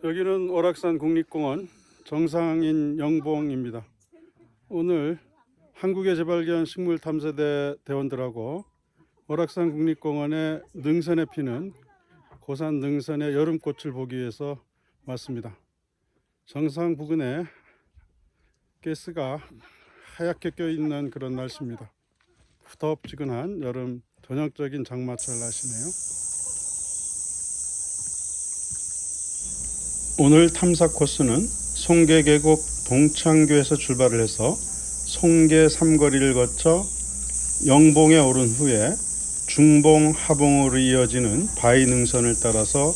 여기는 오락산 국립공원 정상인 영봉입니다. 오늘 한국의 재발견 식물탐사대 대원들하고 오락산 국립공원의 능선에 피는 고산 능선의 여름꽃을 보기 위해서 왔습니다. 정상 부근에 가스가 하얗게 껴있는 그런 날씨입니다. 후덥지근한 여름 전형적인 장마철 날씨네요. 오늘 탐사 코스는 송계계곡 동창교에서 출발을 해서 송계 삼거리를 거쳐 영봉에 오른 후에 중봉 하봉으로 이어지는 바위 능선을 따라서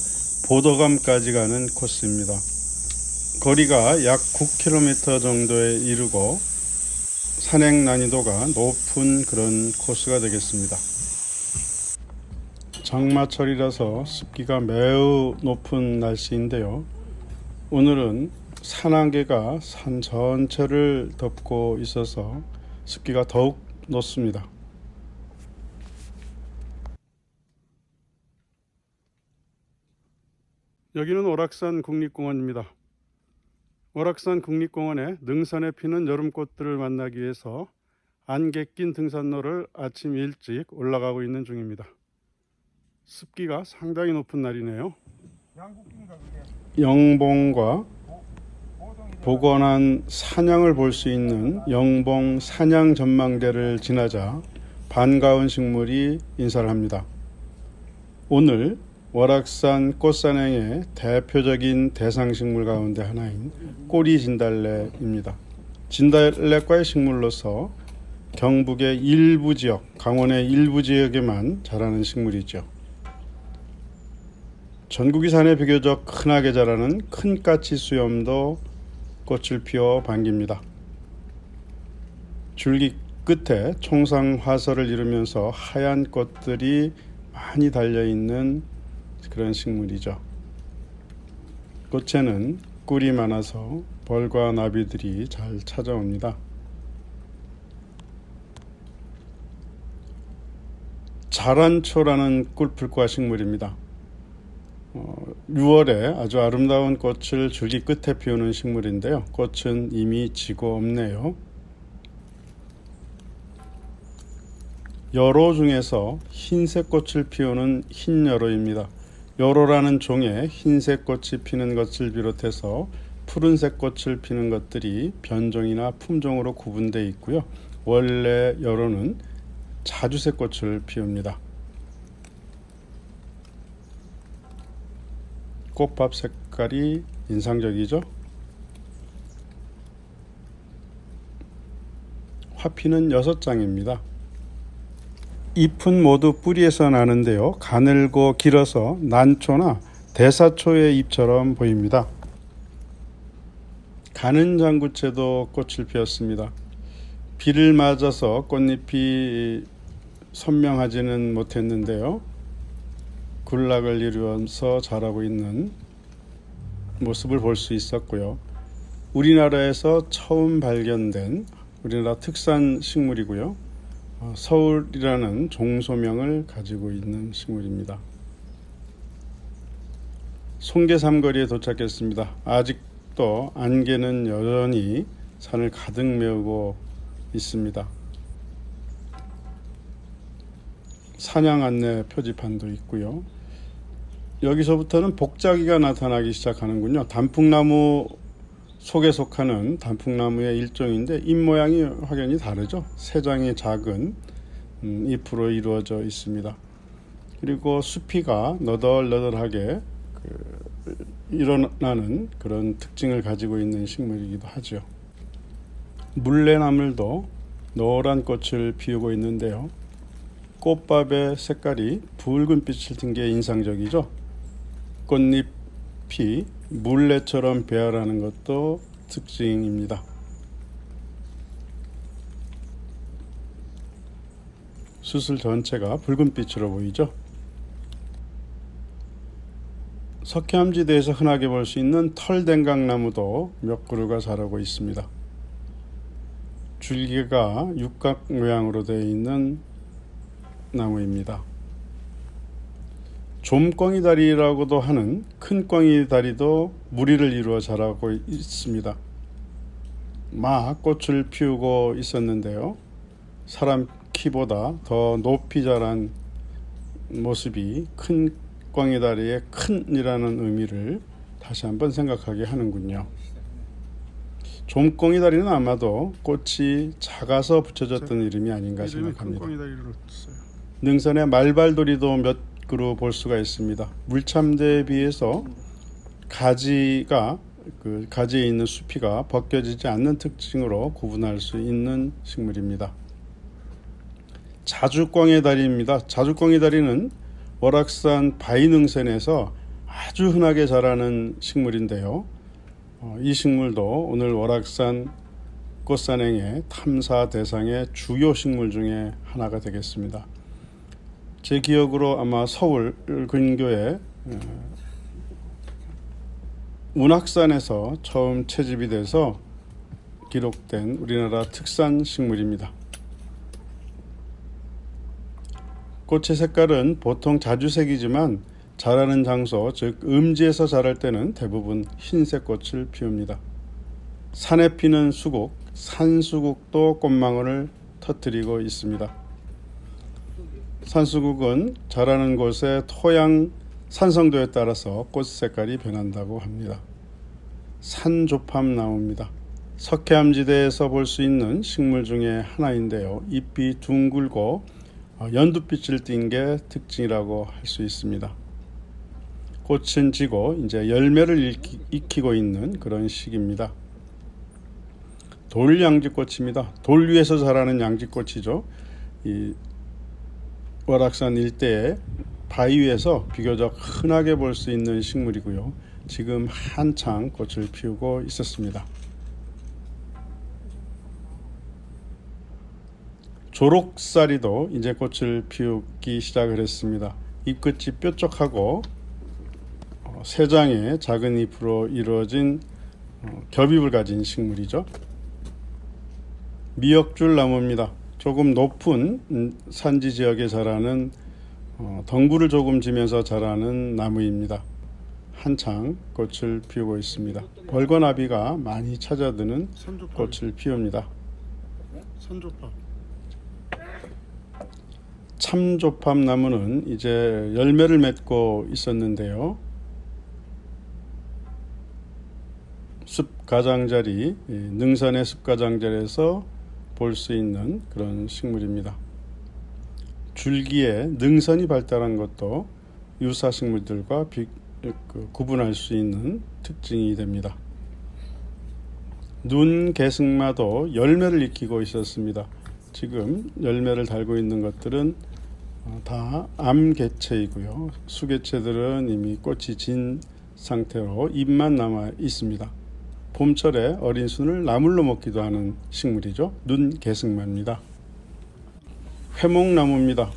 보도감까지 가는 코스입니다. 거리가 약 9km 정도에 이르고 산행 난이도가 높은 그런 코스가 되겠습니다. 장마철이라서 습기가 매우 높은 날씨인데요. 오늘은 산안개가 산 전체를 덮고 있어서 습기가 더욱 높습니다. 여기는 오락산 국립공원입니다. 오락산 국립공원의 능선에 피는 여름꽃들을 만나기 위해서 안개 낀 등산로를 아침 일찍 올라가고 있는 중입니다. 습기가 상당히 높은 날이네요. 영봉과 복원한 산양을 볼 수 있는 영봉 산양 전망대를 지나자 반가운 식물이 인사를 합니다. 오늘 월악산 꽃산행의 대표적인 대상식물 가운데 하나인 꼬리진달래입니다. 진달래과의 식물로서 경북의 일부 지역, 강원의 일부 지역에만 자라는 식물이죠. 전국이 산에 비교적 흔하게 자라는 큰까치 수염도 꽃을 피워 반깁니다. 줄기 끝에 총상 화설을 이루면서 하얀 꽃들이 많이 달려있는 그런 식물이죠. 꽃에는 꿀이 많아서 벌과 나비들이 잘 찾아옵니다. 자란초라는 꿀풀과 식물입니다. 6월에 아주 아름다운 꽃을 줄기 끝에 피우는 식물인데요. 꽃은 이미 지고 없네요. 여로 중에서 흰색 꽃을 피우는 흰여로입니다. 여로라는 종에 흰색 꽃이 피는 것을 비롯해서 푸른색 꽃을 피는 것들이 변종이나 품종으로 구분되어 있고요. 원래 여로는 자주색 꽃을 피웁니다. 꽃밥 색깔이 인상적이죠. 화피는 6장입니다. 잎은 모두 뿌리에서 나는데요. 가늘고 길어서 난초나 대사초의 잎처럼 보입니다. 가는장구채도 꽃을 피웠습니다. 비를 맞아서 꽃잎이 선명하지는 못했는데요. 군락을 이루면서 자라고 있는 모습을 볼 수 있었고요. 우리나라에서 처음 발견된 우리나라 특산 식물이고요. 서울이라는 종소명을 가지고 있는 식물입니다. 송계 삼거리에 도착했습니다. 아직도 안개는 여전히 산을 가득 메우고 있습니다. 산양 안내 표지판도 있고요. 여기서부터는 복자기가 나타나기 시작하는군요. 단풍나무 속에 속하는 단풍나무의 일종인데 잎 모양이 확연히 다르죠. 세 장의 작은 잎으로 이루어져 있습니다. 그리고 수피가 너덜너덜하게 일어나는 그런 특징을 가지고 있는 식물이기도 하죠. 물레나물도 노란 꽃을 피우고 있는데요. 꽃밥의 색깔이 붉은 빛을 띤 게 인상적이죠. 꽃잎이 물레처럼 배열하는 것도 특징입니다. 수술 전체가 붉은 빛으로 보이죠. 석회암지대에서 흔하게 볼 수 있는 털댕강나무도 몇 그루가 자라고 있습니다. 줄기가 육각 모양으로 되어 있는 나무입니다. 좀꽝이다리라고도 하는 큰 꽝이다리도 무리를 이루어 자라고 있습니다. 막 꽃을 피우고 있었는데요. 사람 키보다 더 높이 자란 모습이 큰 꽝이다리의 큰이라는 의미를 다시 한번 생각하게 하는군요. 좀꽝이다리는 아마도 꽃이 작아서 붙여졌던 이름이 아닌가 생각합니다. 능선의 말발도리도 몇 그루 볼 수가 있습니다. 물참대에 비해서 가지에 있는 수피가 벗겨지지 않는 특징으로 구분할 수 있는 식물입니다. 자주꽝의 다리입니다. 자주꽝의 다리는 월악산 바위능선에서 아주 흔하게 자라는 식물인데요. 이 식물도 오늘 월악산 꽃산행의 탐사 대상의 주요 식물 중에 하나가 되겠습니다. 제 기억으로 아마 서울 근교에 운악산에서 처음 채집이 돼서 기록된 우리나라 특산 식물입니다. 꽃의 색깔은 보통 자주색이지만 자라는 장소, 즉 음지에서 자랄 때는 대부분 흰색 꽃을 피웁니다. 산에 피는 수국, 산수국도 꽃망울을 터뜨리고 있습니다. 산수국은 자라는 곳의 토양 산성도에 따라서 꽃 색깔이 변한다고 합니다. 산조팝나무입니다. 석회암지대에서 볼 수 있는 식물 중에 하나인데요. 잎이 둥글고 연두빛을 띤 게 특징이라고 할 수 있습니다. 꽃은 지고 이제 열매를 익히고 있는 그런 시기입니다. 돌양지꽃입니다. 돌 위에서 자라는 양지꽃이죠. 이 월악산 일대의 바위 위에서 비교적 흔하게 볼 수 있는 식물이고요. 지금 한창 꽃을 피우고 있었습니다. 조록사리도 이제 꽃을 피우기 시작을 했습니다. 잎끝이 뾰족하고 세 장의 작은 잎으로 이루어진 겹잎을 가진 식물이죠. 미역줄 나무입니다. 조금 높은 산지 지역에 자라는 덩굴을 조금 지면서 자라는 나무입니다. 한창 꽃을 피우고 있습니다. 벌거나비가 많이 찾아드는 꽃을 피웁니다. 산조팝. 참조팝 나무는 이제 열매를 맺고 있었는데요. 숲가장자리, 능선의 숲가장자리에서 볼 수 있는 그런 식물입니다. 줄기에 능선이 발달한 것도 유사식물들과 구분할 수 있는 특징이 됩니다. 눈개승마도 열매를 익히고 있었습니다. 지금 열매를 달고 있는 것들은 다 암개체이고요. 수개체들은 이미 꽃이 진 상태로 잎만 남아 있습니다. 봄철에 어린 순을 나물로 먹기도 하는 식물이죠. 눈개승마입니다. 회목나무입니다.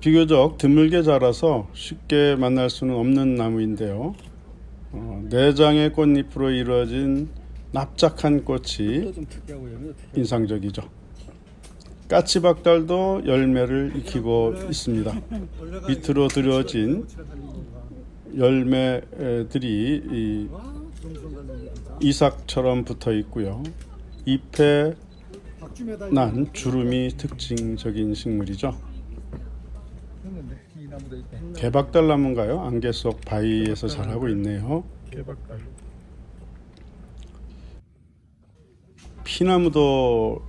비교적 드물게 자라서 쉽게 만날 수는 없는 나무인데요. 네 장의 꽃잎으로 이루어진 납작한 꽃이 인상적이죠. 까치박달도 열매를 익히고 있습니다. 밑으로 들어진 열매들이 이삭처럼 붙어 있고요. 잎에 난 주름이 특징적인 식물이죠. 개박달나무인가요? 안개 속 바위에서 자라고 있네요. 개박달. 피나무도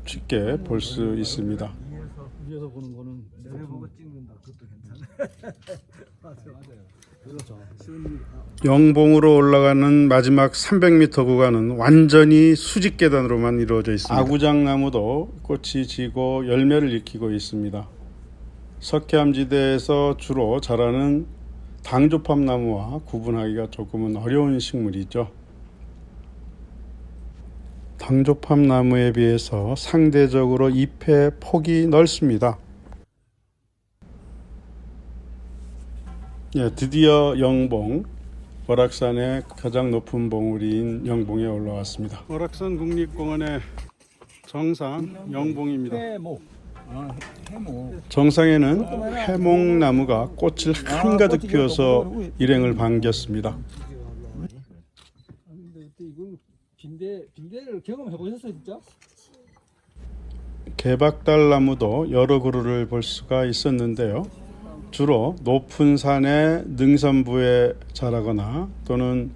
쉽게 볼 수 있습니다. 위에서 보는 거는 내려보고 찍는다. 그것도 괜찮아. 맞아요. 그렇죠. 영봉으로 올라가는 마지막 300m 구간은 완전히 수직 계단으로만 이루어져 있습니다. 아구장나무도 꽃이 지고 열매를 익히고 있습니다. 석회암지대에서 주로 자라는 당조팝나무와 구분하기가 조금은 어려운 식물이죠. 당조팝나무에 비해서 상대적으로 잎의 폭이 넓습니다. 드디어 영봉, 월악산의 가장 높은 봉우리인 영봉에 올라왔습니다. 월악산 국립공원의 정상 영봉입니다. 아, 해모. 정상에는 해몽나무가 꽃을 한가득 피워서 일행을 반겼습니다. 아, 근데 그때 이걸 빈대를 경험해 보셨어요, 진짜? 개박달나무도 여러 그루를 볼 수가 있었는데요. 주로 높은 산의 능선부에 자라거나 또는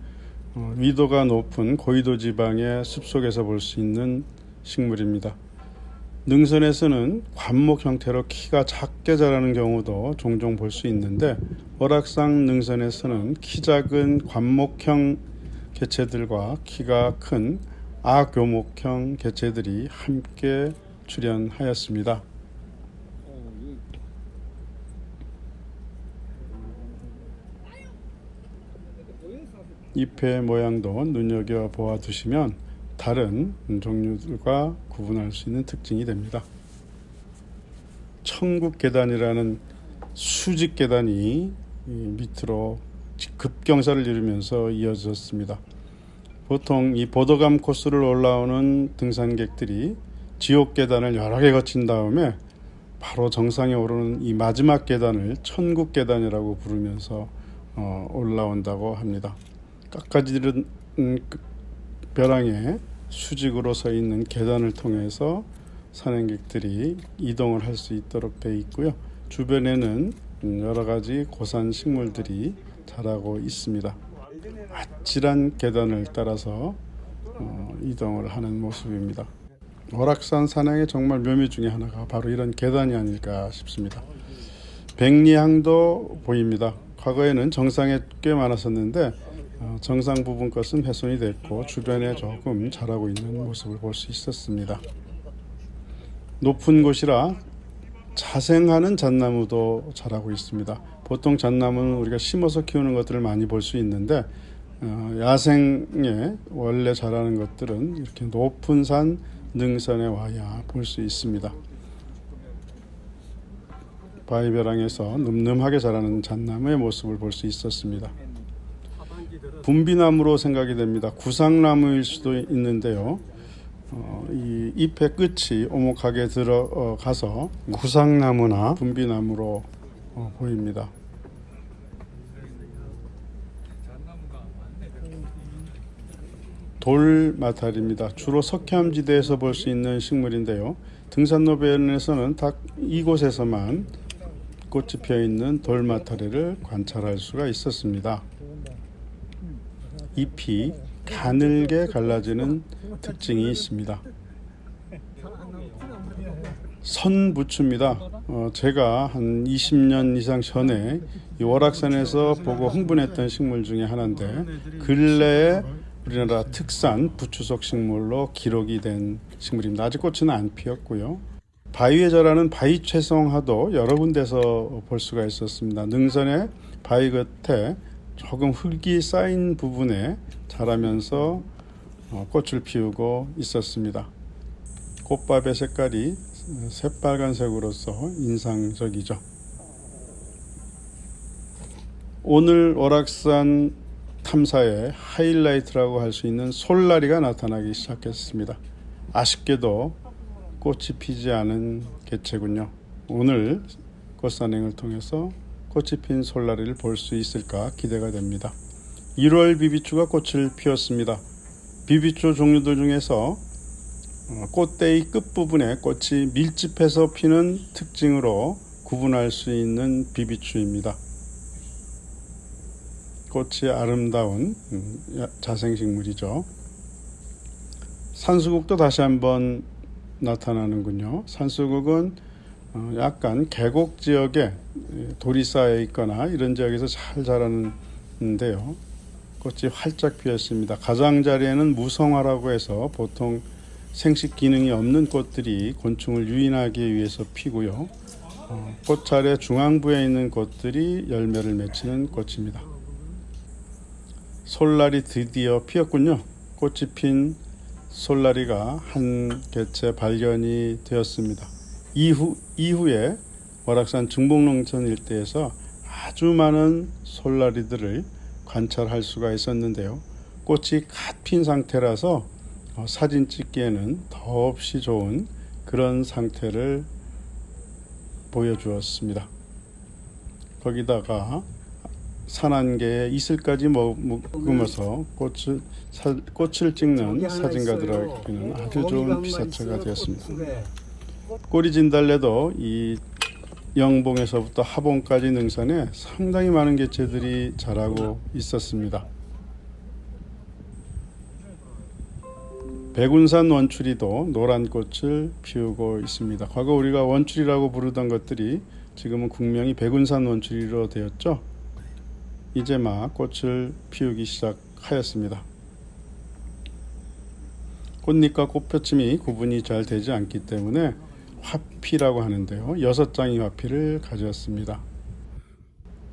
위도가 높은 고위도 지방의 숲속에서 볼 수 있는 식물입니다. 능선에서는 관목 형태로 키가 작게 자라는 경우도 종종 볼 수 있는데 월악산 능선에서는 키 작은 관목형 개체들과 키가 큰 아교목형 개체들이 함께 출현하였습니다. 잎의 모양도 눈여겨 보아 두시면 다른 종류들과 구분할 수 있는 특징이 됩니다. 천국계단이라는 수직 계단이 밑으로 급경사를 이루면서 이어졌습니다. 보통 이 보더감 코스를 올라오는 등산객들이 지옥 계단을 여러 개 거친 다음에 바로 정상에 오르는 이 마지막 계단을 천국 계단이라고 부르면서 올라온다고 합니다. 깎아지른 벼랑에 수직으로 서 있는 계단을 통해서 산행객들이 이동을 할 수 있도록 되어 있고요. 주변에는 여러 가지 고산 식물들이 자라고 있습니다. 아찔한 계단을 따라서 이동을 하는 모습입니다. 월악산 산행의 정말 묘미 중에 하나가 바로 이런 계단이 아닐까 싶습니다. 백리향도 보입니다. 과거에는 정상에 꽤 많았었는데 정상 부분 것은 훼손이 됐고 주변에 조금 자라고 있는 모습을 볼 수 있었습니다. 높은 곳이라 자생하는 잣나무도 자라고 있습니다. 보통 잣나무는 우리가 심어서 키우는 것들을 많이 볼 수 있는데 야생에 원래 자라는 것들은 이렇게 높은 산 능선에 와야 볼 수 있습니다. 바위벼랑에서 늠름하게 자라는 잣나무의 모습을 볼 수 있었습니다. 분비나무로 생각이 됩니다. 구상나무일 수도 있는데요. 이 잎의 끝이 오목하게 들어가서 구상나무나 분비나무로 보입니다. 돌마탈입니다. 주로 석회암지대에서 볼 수 있는 식물인데요. 등산로변에서는 딱 이곳에서만 꽃이 피어 있는 돌마타리를 관찰할 수가 있었습니다. 잎이 가늘게 갈라지는 특징이 있습니다. 선부추입니다. 제가 한 20년 이상 전에 이 월악산에서 보고 흥분했던 식물 중에 하나인데 근래에 우리나라 특산 부추속 식물로 기록이 된 식물입니다. 아직 꽃은 안 피었고요. 바위에 자라는 바위채송화도 여러 군데서 볼 수가 있었습니다. 능선의 바위 겉에 조금 흙이 쌓인 부분에 자라면서 꽃을 피우고 있었습니다. 꽃밥의 색깔이 새빨간색으로서 인상적이죠. 오늘 월악산 탐사의 하이라이트라고 할 수 있는 솔라리가 나타나기 시작했습니다. 아쉽게도 꽃이 피지 않은 개체군요. 오늘 꽃산행을 통해서 꽃이 핀 솔라리를 볼 수 있을까 기대가 됩니다. 1월 비비추가 꽃을 피웠습니다. 비비추 종류들 중에서 꽃대의 끝부분에 꽃이 밀집해서 피는 특징으로 구분할 수 있는 비비추입니다. 꽃이 아름다운 자생식물이죠. 산수국도 다시 한번 나타나는군요. 산수국은 약간 계곡 지역에 돌이 쌓여 있거나 이런 지역에서 잘 자라는데요. 꽃이 활짝 피었습니다. 가장자리에는 무성화라고 해서 보통 생식 기능이 없는 꽃들이 곤충을 유인하기 위해서 피고요. 꽃차례 중앙부에 있는 꽃들이 열매를 맺히는 꽃입니다. 솔라리 드디어 피었군요. 꽃이 핀 솔라리가 한 개체 발견이 되었습니다. 이후에 월악산 중복농촌 일대에서 아주 많은 솔라리들을 관찰할 수가 있었는데요. 꽃이 갓 핀 상태라서 사진 찍기에는 더없이 좋은 그런 상태를 보여주었습니다. 거기다가 산안개에 이슬까지 머금어서 꽃을 찍는 사진가 들어가기는 아주 좋은 피사체가 되었습니다. 꼬리 진달래도 이 영봉에서부터 하봉까지 능선에 상당히 많은 개체들이 자라고 있었습니다. 백운산 원추리도 노란 꽃을 피우고 있습니다. 과거 우리가 원추리라고 부르던 것들이 지금은 국명이 백운산 원추리로 되었죠. 이제 막 꽃을 피우기 시작하였습니다. 꽃잎과 꽃표침이 구분이 잘 되지 않기 때문에 화피라고 하는데요. 6장의 화피를 가졌습니다.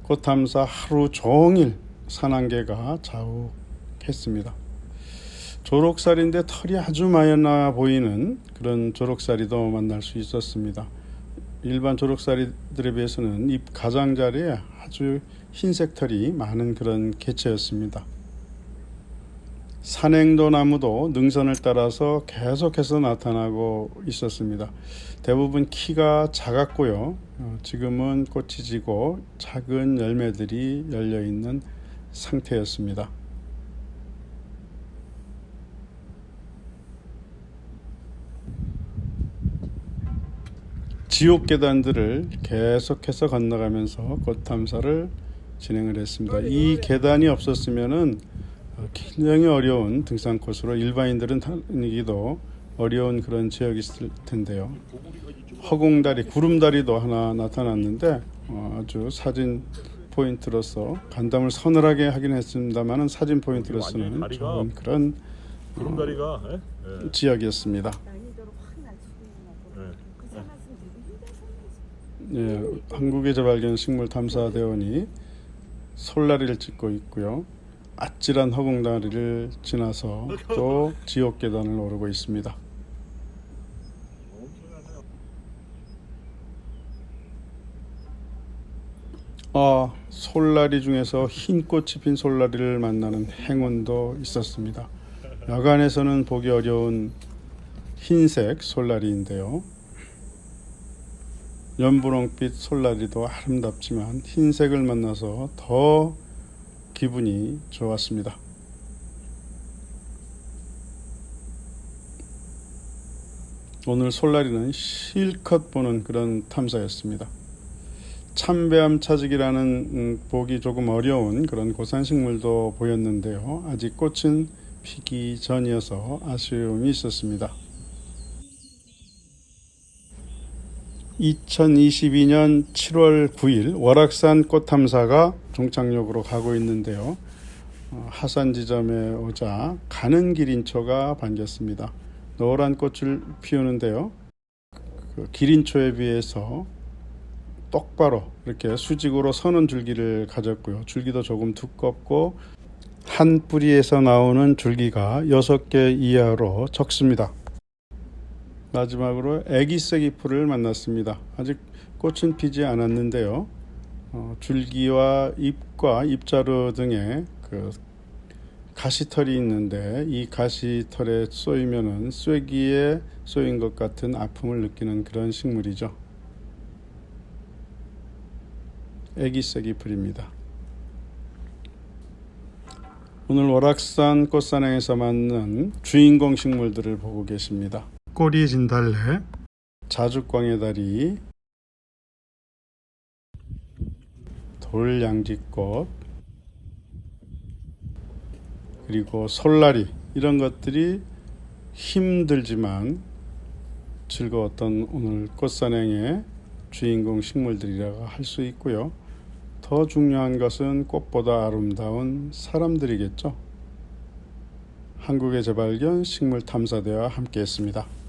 꽃탐사 하루 종일 산안개가 자욱했습니다. 조록살인데 털이 아주 많아 보이는 그런 조록살이도 만날 수 있었습니다. 일반 조록살이들에 비해서는 잎 가장자리에 아주 흰색 털이 많은 그런 개체였습니다. 산행도 나무도 능선을 따라서 계속해서 나타나고 있었습니다. 대부분 키가 작았고요. 지금은 꽃이 지고 작은 열매들이 열려있는 상태였습니다. 지옥 계단들을 계속해서 건너가면서 꽃 탐사를 진행을 했습니다. 이 계단이 없었으면은 굉장히 어려운 등산 코스로 일반인들은 다니기도 어려운 그런 지역이 있을 텐데요. 허공다리, 구름다리도 하나 나타났는데 아주 사진 포인트로서 간담을 서늘하게 하긴 했습니다만은 사진 포인트로서는 좋은 그런 구름다리가 지역이었습니다. 예, 한국의 재발견 식물탐사대원이 솔라리를 찍고 있고요. 아찔한 허공다리를 지나서 또 지옥계단을 오르고 있습니다. 솔라리 중에서 흰 꽃이 핀 솔라리를 만나는 행운도 있었습니다. 야간에서는 보기 어려운 흰색 솔라리인데요. 연분홍빛 솔라리도 아름답지만 흰색을 만나서 더 기분이 좋았습니다. 오늘 솔라리는 실컷 보는 그런 탐사였습니다. 참배암 차직이라는 보기 조금 어려운 그런 고산식물도 보였는데요. 아직 꽃은 피기 전이어서 아쉬움이 있었습니다. 2022년 7월 9일 월악산 꽃탐사가 종착역으로 가고 있는데요. 하산 지점에 오자 가는 기린초가 반겼습니다. 노란 꽃을 피우는데요. 그 기린초에 비해서 똑바로 이렇게 수직으로 서는 줄기를 가졌고요. 줄기도 조금 두껍고 한 뿌리에서 나오는 줄기가 6개 이하로 적습니다. 마지막으로 애기새기풀을 만났습니다. 아직 꽃은 피지 않았는데요. 줄기와 잎과 잎자루 등에 그 가시털이 있는데 이 가시털에 쏘이면은 쐐기에 쏘인 것 같은 아픔을 느끼는 그런 식물이죠. 애기새기풀입니다. 오늘 월악산 꽃산행에서 만난 주인공 식물들을 보고 계십니다. 꼬리 진달래, 자죽광해다리, 돌양지꽃, 그리고 솔라리, 이런 것들이 힘들지만 즐거웠던 오늘 꽃산행의 주인공 식물들이라고 할 수 있고요. 더 중요한 것은 꽃보다 아름다운 사람들이겠죠. 한국의 재발견 식물탐사대와 함께했습니다.